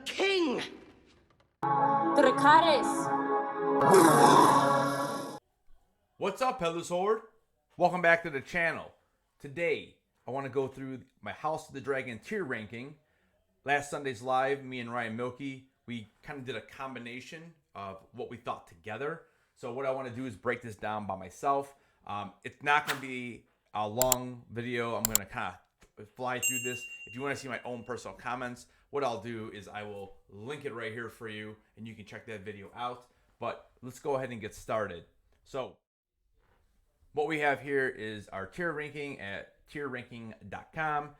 king! What's up, Headless Horde? Welcome back to the channel. Today, I want to go through my House of the Dragon tier ranking. Last Sunday's live, me and Ryan Milky, we kind of did a combination of what we thought together. So what I want to do is break this down by myself. It's not going to be a long video. I'm going to kind of fly through this. If you want to see my own personal comments, what I'll do is I will link it right here for you, and you can check that video out. But let's go ahead and get started. So what we have here is our tier ranking at tierranking.com.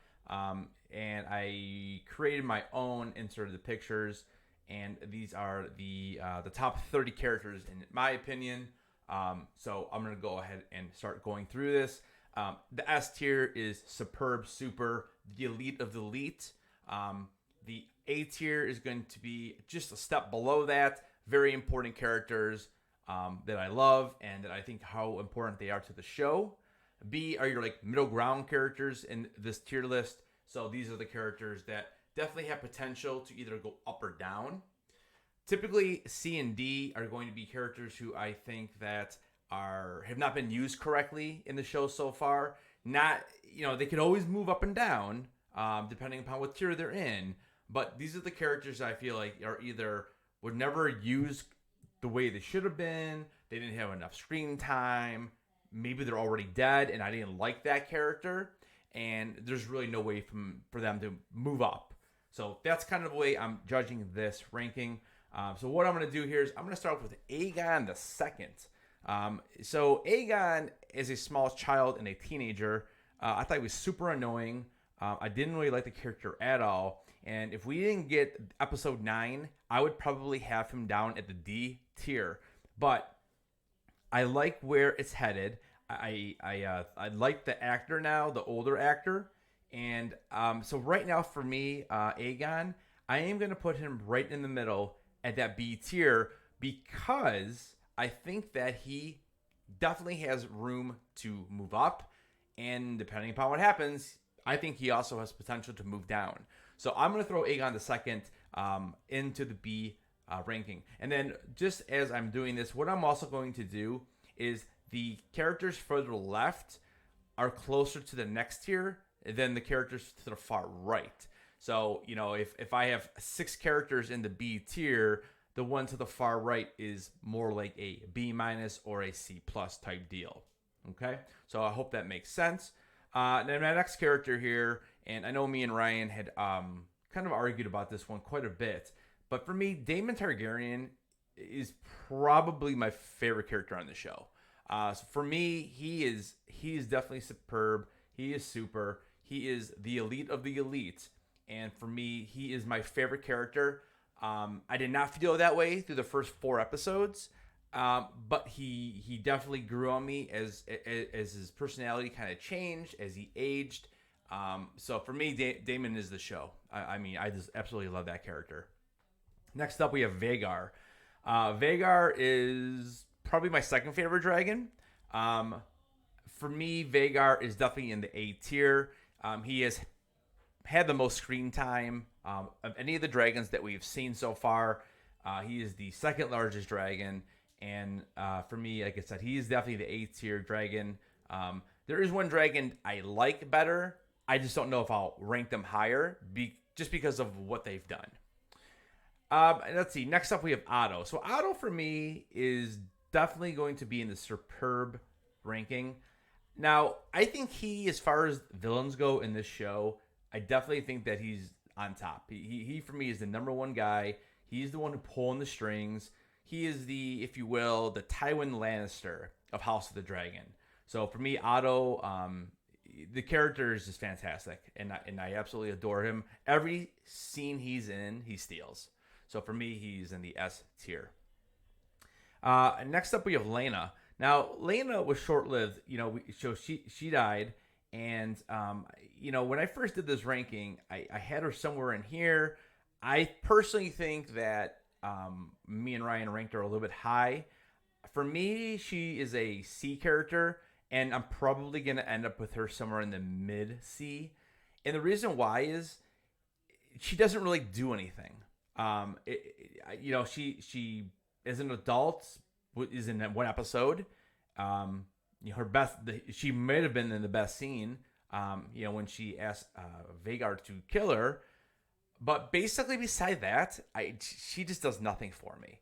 And I created my own, inserted the pictures, and these are the top 30 characters in my opinion. So I'm going to go ahead and start going through this. The S tier is superb, super, the elite of the elite. The A tier is going to be just a step below that. Very important characters that I love and that I think how important they are to the show. B are your like middle ground characters in this tier list. So these are the characters that definitely have potential to either go up or down. Typically, C and D are going to be characters who I think that have not been used correctly in the show so far. Not, they can always move up and down depending upon what tier they're in. But these are the characters I feel like are either were never used the way they should have been. They didn't have enough screen time. Maybe they're already dead and I didn't like that character. And there's really no way for them to move up. So that's kind of the way I'm judging this ranking. So what I'm going to do here is I'm going to start with Aegon the Second. So Aegon is a small child and a teenager. I thought he was super annoying. I didn't really like the character at all. And if we didn't get episode 9, I would probably have him down at the D tier. But I like where it's headed. I like the actor now, the older actor. And so right now for me, Aegon, I am going to put him right in the middle at that B tier because I think that he definitely has room to move up. And depending upon what happens, I think he also has potential to move down. So I'm going to throw Aegon the Second into the B ranking. And then just as I'm doing this, what I'm also going to do is the characters further left are closer to the next tier than the characters to the far right. So, if I have 6 characters in the B tier, the one to the far right is more like a B- or a C+ type deal. Okay? So I hope that makes sense. Then my next character here, and I know me and Ryan had kind of argued about this one quite a bit, but for me, Daemon Targaryen is probably my favorite character on the show. So for me, he is definitely superb. He is super. He is the elite of the elite. And for me, he is my favorite character. I did not feel that way through the first 4 episodes, but he definitely grew on me as his personality kind of changed, as he aged. So for me, Daemon is the show. I just absolutely love that character. Next up, we have Vhagar. Vhagar is probably my second favorite dragon. For me, Vhagar is definitely in the A tier. He has had the most screen time of any of the dragons that we've seen so far. He is the second largest dragon. And for me, like I said, he is definitely the A tier dragon. There is one dragon I like better. I just don't know if I'll rank them higher just because of what they've done. Let's see. Next up, we have Otto. So Otto, for me, is definitely going to be in the superb ranking. Now, I think as far as villains go in this show, I definitely think that he's on top. He for me, is the number one guy. He's the one who pulling the strings. He is the, if you will, the Tywin Lannister of House of the Dragon. So for me, Otto, the character is just fantastic, and I absolutely adore him. Every scene he's in, he steals. So for me, he's in the S tier. Next up, we have Laena. Now, Laena was short-lived. So she died, and when I first did this ranking, I had her somewhere in here. I personally think that me and Ryan ranked her a little bit high. For me, she is a C character, and I'm probably going to end up with her somewhere in the mid C. And the reason why is she doesn't really do anything. She as an adult is in that one episode. Her best, she may have been in the best scene. When she asked Vagar to kill her, but basically beside that, she just does nothing for me.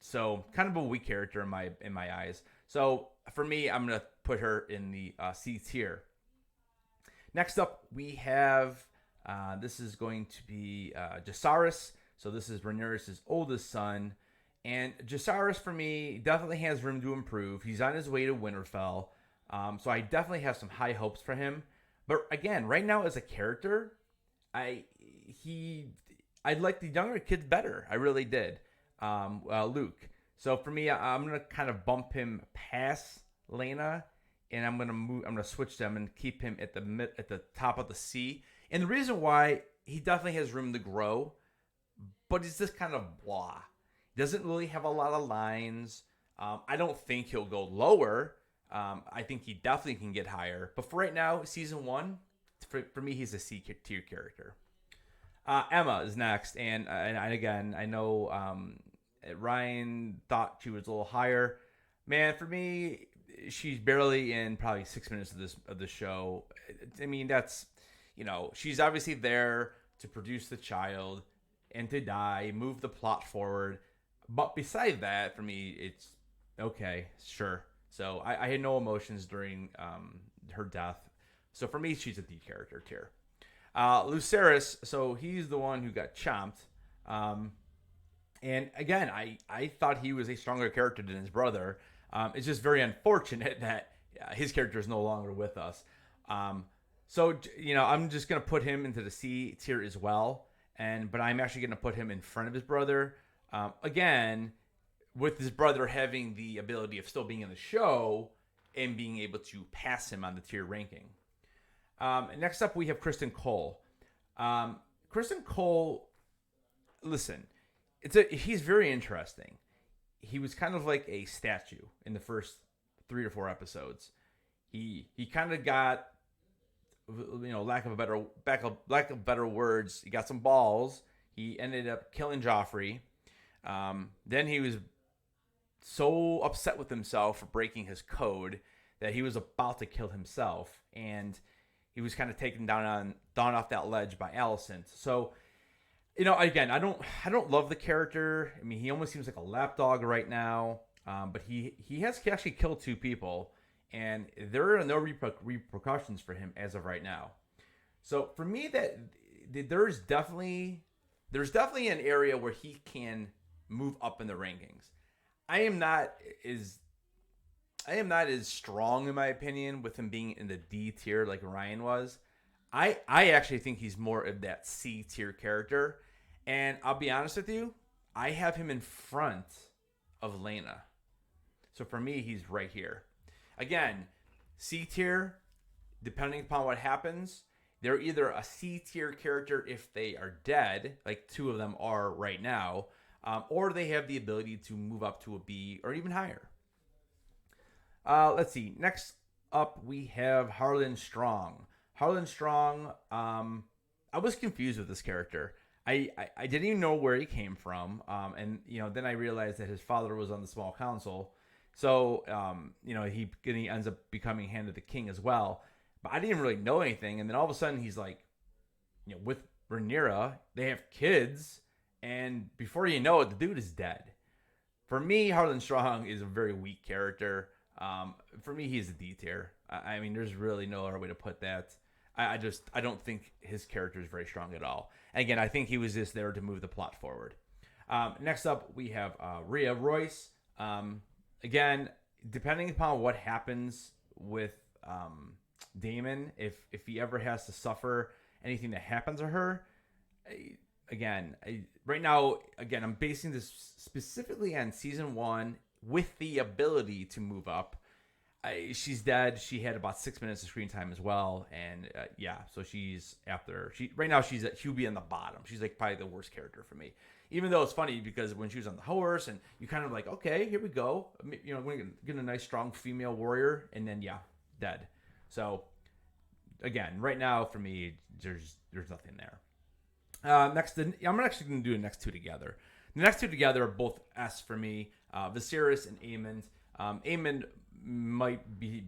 So kind of a weak character in my eyes. So for me, I'm gonna put her in the C tier. Next up, we have this is going to be Jacaerys. So this is Rhaenyra's oldest son, and Jacaerys for me definitely has room to improve. He's on his way to Winterfell, so I definitely have some high hopes for him. But again, right now as a character, I like the younger kids better. I really did. Luke. So for me, I'm gonna kind of bump him past Lena, and I'm gonna switch them and keep him at the top of the C. And the reason why, he definitely has room to grow, but he's just kind of blah. He doesn't really have a lot of lines. I don't think he'll go lower. I think he definitely can get higher. But for right now, season 1, for me, he's a C tier character. Emma is next, and again, I know Ryan thought she was a little higher. Man, for me, she's barely in probably 6 minutes of the show. I mean, that's, she's obviously there to produce the child and to die, move the plot forward. But beside that, for me, it's okay, sure. So I had no emotions during her death. So for me, she's a D character tier. Lucerys, so he's the one who got chomped. And again, I thought he was a stronger character than his brother. It's just very unfortunate that his character is no longer with us. So I'm just going to put him into the C tier as well. But I'm actually going to put him in front of his brother. Again, with his brother having the ability of still being in the show and being able to pass him on the tier ranking. Next up, we have Kristen Cole. Kristen Cole, listen, he's very interesting. He was kind of like a statue in the first 3 or 4 episodes. He kind of got, lack of better words, he got some balls. He ended up killing Joffrey. Then he was so upset with himself for breaking his code that he was about to kill himself, and he was kind of taken down off that ledge by Alicent. So, again, I don't love the character. I mean, he almost seems like a lapdog right now. But he has actually killed 2 people, and there are no repercussions for him as of right now. So for me, that there's definitely an area where he can move up in the rankings. I am not as strong, in my opinion, with him being in the D tier like Ryan was. I actually think he's more of that C tier character. And I'll be honest with you, I have him in front of Lena. So for me, he's right here. Again, C tier, depending upon what happens, they're either a C tier character if they are dead, like 2 of them are right now, or they have the ability to move up to a B or even higher. Let's see. Next up, we have Harlan Strong. Harlan Strong, I was confused with this character. I didn't even know where he came from. And then I realized that his father was on the small council. So, he ends up becoming Hand of the King as well. But I didn't really know anything. And then all of a sudden he's like, with Rhaenyra, they have kids. And before you know it, the dude is dead. For me, Harlan Strong is a very weak character. For me, he's a D tier. I mean, there's really no other way to put that. I don't think his character is very strong at all. And again, I think he was just there to move the plot forward. Next up, we have Rhea Royce. Again, depending upon what happens with Daemon, if he ever has to suffer anything that happens to her, right now, I'm basing this specifically on season 1 with the ability to move up. She's dead. She had about 6 minutes of screen time as well, and so she's after. Right now she'll be on the bottom. She's like probably the worst character for me. Even though it's funny because when she was on the horse, and you kind of like, okay, here we go. We're gonna get a nice strong female warrior, and then dead. So again, right now for me, there's nothing there. I'm actually going to do the next two together. The next two together are both S for me, Viserys and Aemond. Aemond might be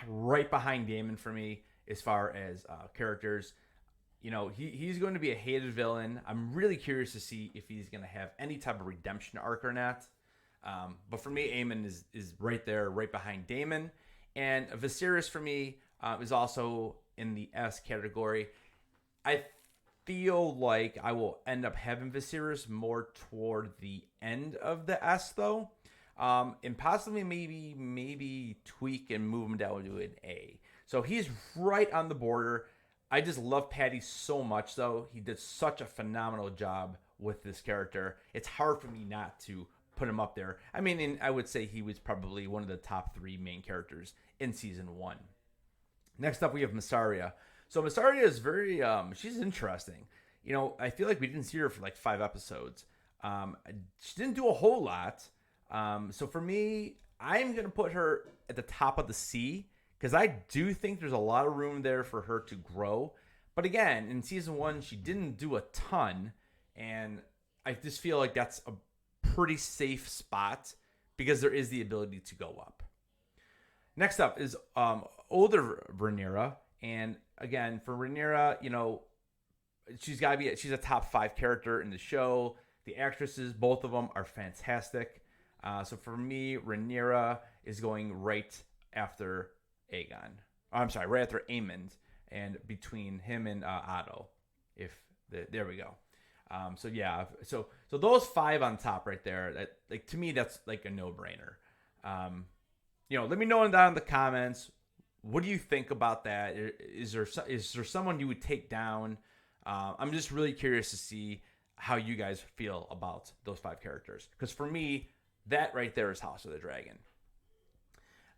right behind Daemon for me as far as characters. He's going to be a hated villain. I'm really curious to see if he's going to have any type of redemption arc or not. But for me, Aemon is right there, right behind Daemon. And Viserys for me is also in the S category. I feel like I will end up having Viserys more toward the end of the S though. And possibly maybe tweak and move him down to an A. So he's right on the border. I just love Patty so much though. He did such a phenomenal job with this character. It's hard for me not to put him up there. I mean, and I would say he was probably one of the top 3 main characters in season 1. Next up, we have Mysaria. So Mysaria is very, she's interesting. I feel like we didn't see her for like 5 episodes. She didn't do a whole lot. So for me, I'm going to put her at the top of the C because I do think there's a lot of room there for her to grow. But again, in season 1, she didn't do a ton. And I just feel like that's a pretty safe spot because there is the ability to go up. Next up is older Rhaenyra. And again, for Rhaenyra, she's a top 5 character in the show. The actresses, both of them, are fantastic. So for me, Rhaenyra is going right after Aegon. Right after Aemond, and between him and Otto. There we go. So those 5 on top right there. That, like, to me, that's like a no-brainer. Let me know down in the comments. What do you think about that? Is there someone you would take down? I'm just really curious to see how you guys feel about those 5 characters. Because for me, that right there is House of the Dragon.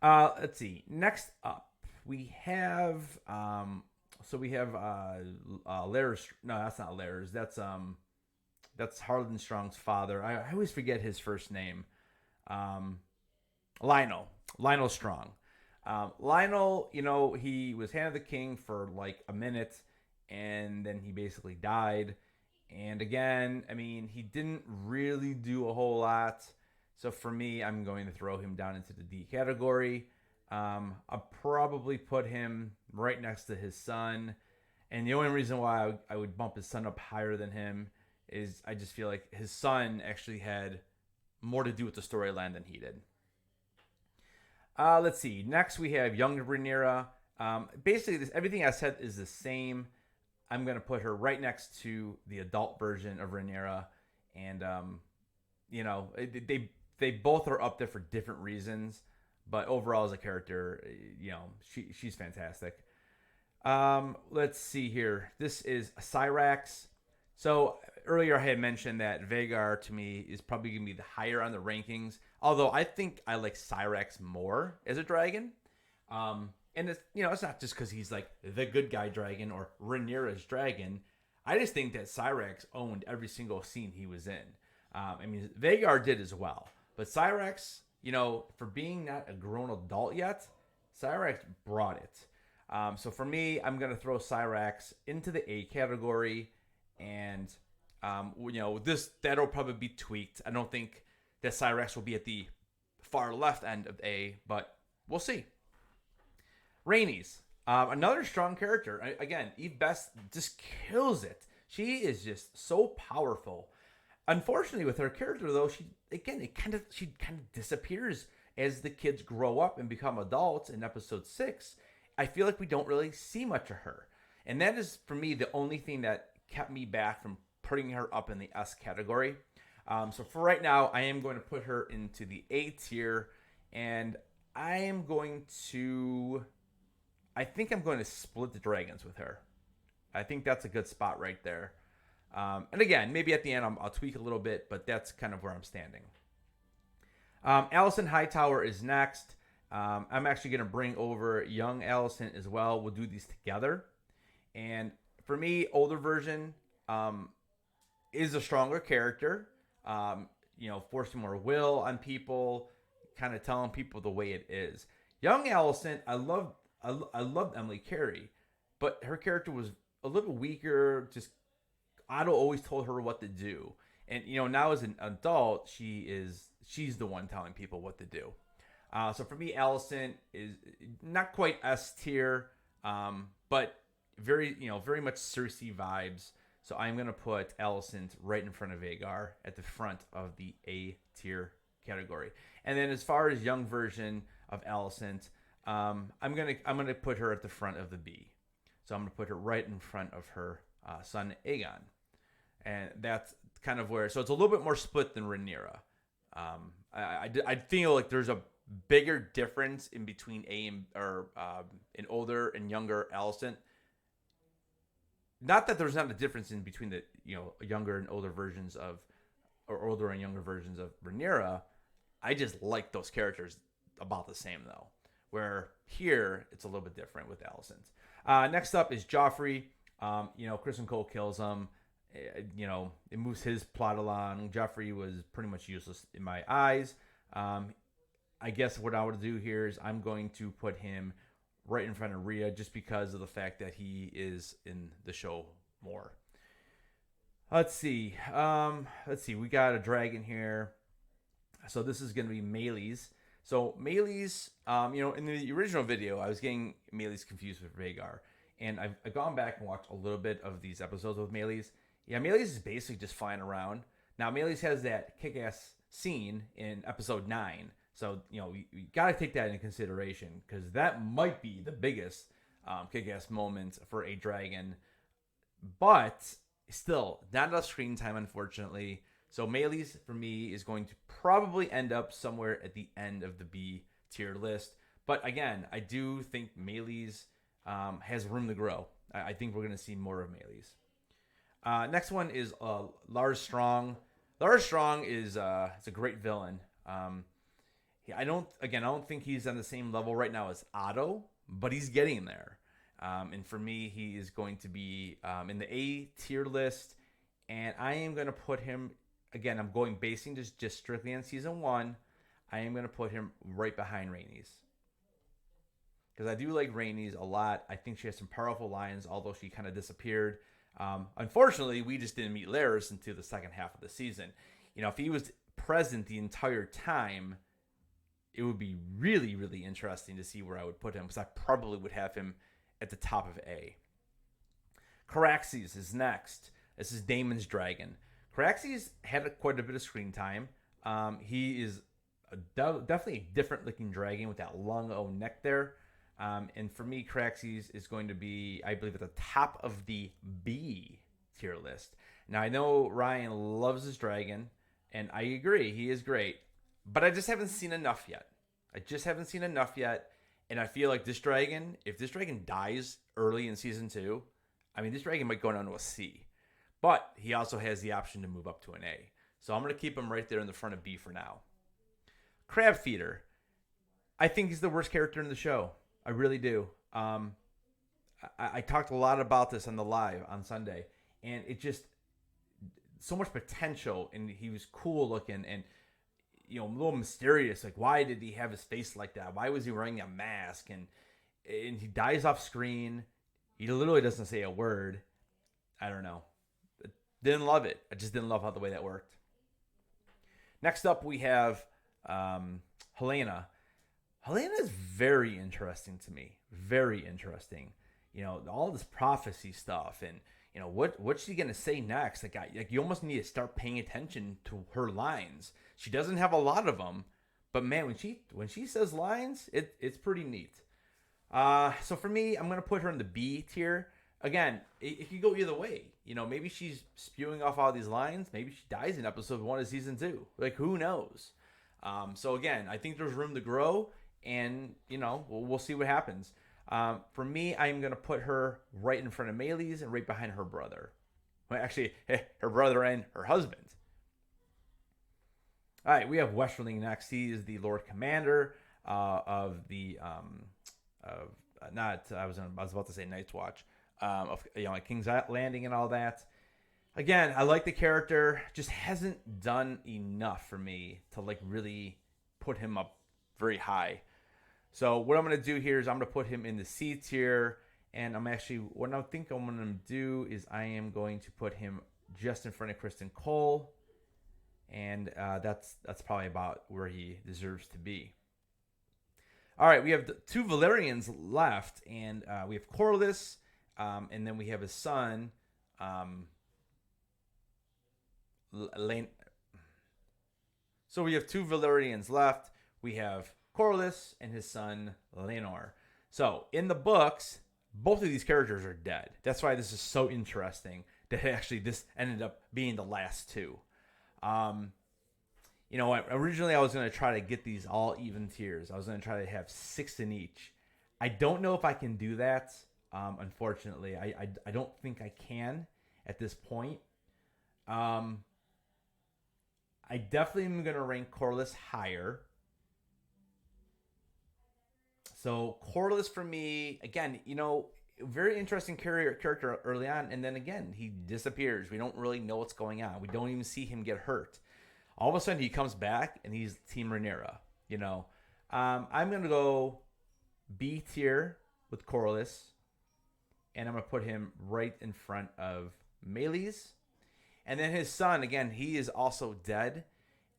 Let's see. Next up, we have Lair's. No, that's not Lair's. That's Harlan Strong's father. I always forget his first name. Lionel Strong. Lionel, he was Hand of the King for like a minute, and then he basically died. And again, I mean, he didn't really do a whole lot. So for me, I'm going to throw him down into the D category. I'll probably put him right next to his son. And the only reason why I would bump his son up higher than him is I just feel like his son actually had more to do with the storyline than he did. Let's see. Next, we have young Rhaenyra. Basically, everything I said is the same. I'm going to put her right next to the adult version of Rhaenyra. And, they both are up there for different reasons. But overall, as a character, she's fantastic. Let's see here. This is Syrax. So earlier I had mentioned that Vhagar to me is probably going to be the higher on the rankings. Although I think I like Syrax more as a dragon. And it's not just because he's like the good guy dragon or Rhaenyra's dragon. I just think that Syrax owned every single scene he was in. Vhagar did as well. But Syrax, for being not a grown adult yet, Syrax brought it. So for me, I'm going to throw Syrax into the A category. And, that'll probably be tweaked. I don't think that Syrax will be at the far left end of A, but we'll see. Rhaenys, another strong character. Again, Eve Best just kills it. She is just so powerful. Unfortunately, with her character, though, she kind of disappears as the kids grow up and become adults in episode 6. I feel like we don't really see much of her. And that is, for me, the only thing that kept me back from putting her up in the S category. So for right now, I am going to put her into the A tier. And I think I'm going to split the dragons with her. I think that's a good spot right there. And again, maybe at the end I'll tweak a little bit, but that's kind of where I'm standing. Alicent Hightower is next. I'm actually going to bring over young Alicent as well. We'll do these together. And for me, older version is a stronger character. Forcing more will on people, kind of telling people the way it is. Young Alicent, I loved Emily Carey, but her character was a little weaker, just Otto always told her what to do. And now as an adult, she's the one telling people what to do. So for me, Allison is not quite S tier, but very much Cersei vibes. So I'm gonna put Allison right in front of Aegar at the front of the A tier category. And then as far as young version of Allison, I'm gonna put her at the front of the B. So I'm gonna put her right in front of her son Aegon, and that's kind of where. So it's a little bit more split than Rhaenyra. I feel like there's a bigger difference in between an older and younger Alicent. Not that there's not a difference in between the younger and older versions of, or older and younger versions of Rhaenyra. I just like those characters about the same though. Where here it's a little bit different with Alicent. Next up is Joffrey. Kristen Cole kills him. It moves his plot along. Joffrey was pretty much useless in my eyes. I guess what I would do here is I'm going to put him right in front of Rhea just because of the fact that he is in the show more. Let's see. We got a dragon here. So this is going to be Meleys. So Meleys, in the original video, I was getting Meleys confused with Rhaegar. And I've gone back and watched a little bit of these episodes with Meleys. Yeah, Meleys is basically just flying around. Now, Meleys has that kick-ass scene in episode 9. So, you got to take that into consideration because that might be the biggest kick-ass moment for a dragon. But still, not enough screen time, unfortunately. So Meleys, for me, is going to probably end up somewhere at the end of the B tier list. But again, I do think Meleys has room to grow. I think we're going to see more of Meleys. Next one is Lars Strong. Lars Strong is a great villain. I don't think he's on the same level right now as Otto, but he's getting there. And for me, he is going to be in the A tier list, and I am going to put him. Again, I'm basing just strictly on season 1. I am going to put him right behind Rhaenys. Because I do like Rhaenys a lot. I think she has some powerful lines, although she kind of disappeared. Unfortunately, we just didn't meet Larys until the second half of the season. If he was present the entire time, it would be really, really interesting to see where I would put him, because I probably would have him at the top of A. Caraxes is next. This is Daemon's dragon. Caraxes had quite a bit of screen time. He is definitely a different looking dragon with that long old neck there. And for me, Caraxes is going to be, I believe, at the top of the B tier list. Now, I know Ryan loves his dragon, and I agree, he is great. But I just haven't seen enough yet. And I feel like this dragon, if this dragon dies early in season 2, this dragon might go down to a C. But he also has the option to move up to an A. So I'm going to keep him right there in the front of B for now. Crab Feeder. I think he's the worst character in the show. I really do. I talked a lot about this on the live on Sunday. And it just, so much potential. And he was cool looking and, a little mysterious. Like, why did he have his face like that? Why was he wearing a mask? And he dies off screen. He literally doesn't say a word. I don't know. Didn't love it. I just didn't love how the way that worked. Next up, we have Helena. Helena is very interesting to me. Very interesting. All this prophecy stuff and, what's she going to say next? Like you almost need to start paying attention to her lines. She doesn't have a lot of them, but man, when she says lines, it's pretty neat. So for me, I'm going to put her in the B tier. Again, it could go either way. Maybe she's spewing off all these lines. Maybe she dies in episode 1 of season 2. Like, who knows? So again, I think there's room to grow, and we'll see what happens. For me, I'm gonna put her right in front of Meleys and right behind her brother. Well, actually, her brother and her husband. All right, we have Westerling next. He is the Lord Commander of the I was about to say Night's Watch. Of King's Landing and all that. Again, I like the character. Just hasn't done enough for me to really put him up very high. So what I'm going to do here is I'm going to put him in the C tier. And what I think I'm going to do is I am going to put him just in front of Kristen Cole, and that's probably about where he deserves to be. All right, we have two Valerians left, and we have Corliss, and then we have his son, Lane. So we have two Valerians left. We have Corliss and his son, Lenor. So in the books, both of these characters are dead. That's why this is so interesting that actually this ended up being the last two. You know what? Originally, I was going to try to get these all even tiers. I was going to try to have 6 in each. I don't know if I can do that. Unfortunately, I don't think I can at this point. I definitely am going to rank Corliss higher. So Corliss for me, again, you know, very interesting character early on, and then again, he disappears. We don't really know what's going on. We don't even see him get hurt. All of a sudden, he comes back, and he's Team Rhaenyra, you know. I'm going to go B tier with Corliss, and I'm going to put him right in front of Meleys. And then his son, again, he is also dead,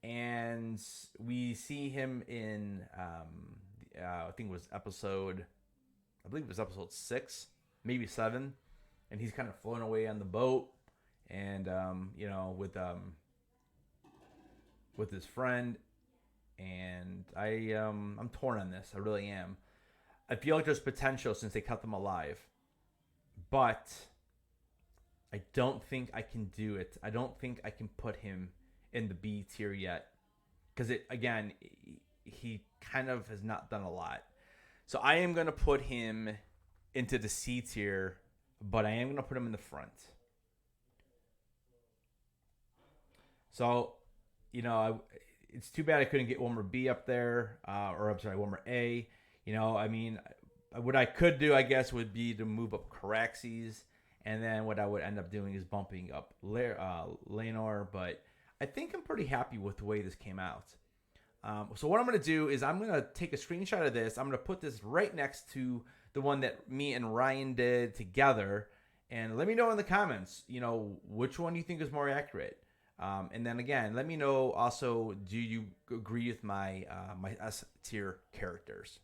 and we see him in, I think it was episode 6, maybe 7, and he's kind of flown away on the boat, and you know, with his friend, and I'm torn on this. I really am. I feel like there's potential since they cut them alive, but I don't think I can do it. I don't think I can put him in the B tier yet, because he kind of has not done a lot. So I am going to put him into the C tier, but I am going to put him in the front. So, you know, it's too bad I couldn't get one more B up there, one more A. You know, I mean, what I could do, I guess, would be to move up Caraxes, and then what I would end up doing is bumping up Lenor, but I think I'm pretty happy with the way this came out. So what I'm going to do is I'm going to take a screenshot of this. I'm going to put this right next to the one that me and Ryan did together, and let me know in the comments, you know, which one you think is more accurate. And then again, let me know also, do you agree with my S tier characters?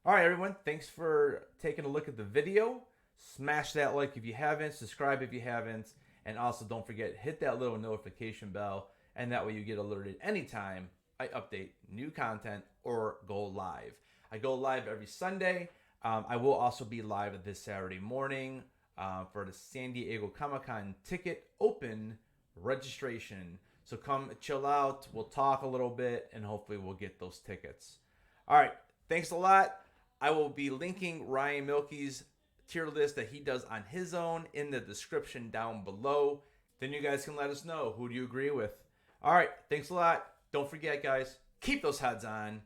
All right, everyone. Thanks for taking a look at the video. Smash that like if you haven't, subscribe if you haven't, and also don't forget, hit that little notification bell, and that way you get alerted anytime I update new content or go live. I go live every Sunday. I will also be live this Saturday morning for the San Diego Comic-Con ticket open registration. So come chill out. We'll talk a little bit, and hopefully we'll get those tickets. All right. Thanks a lot. I will be linking Ryan Milky's tier list that he does on his own in the description down below. Then you guys can let us know, who do you agree with. All right. Thanks a lot. Don't forget, guys, keep those heads on.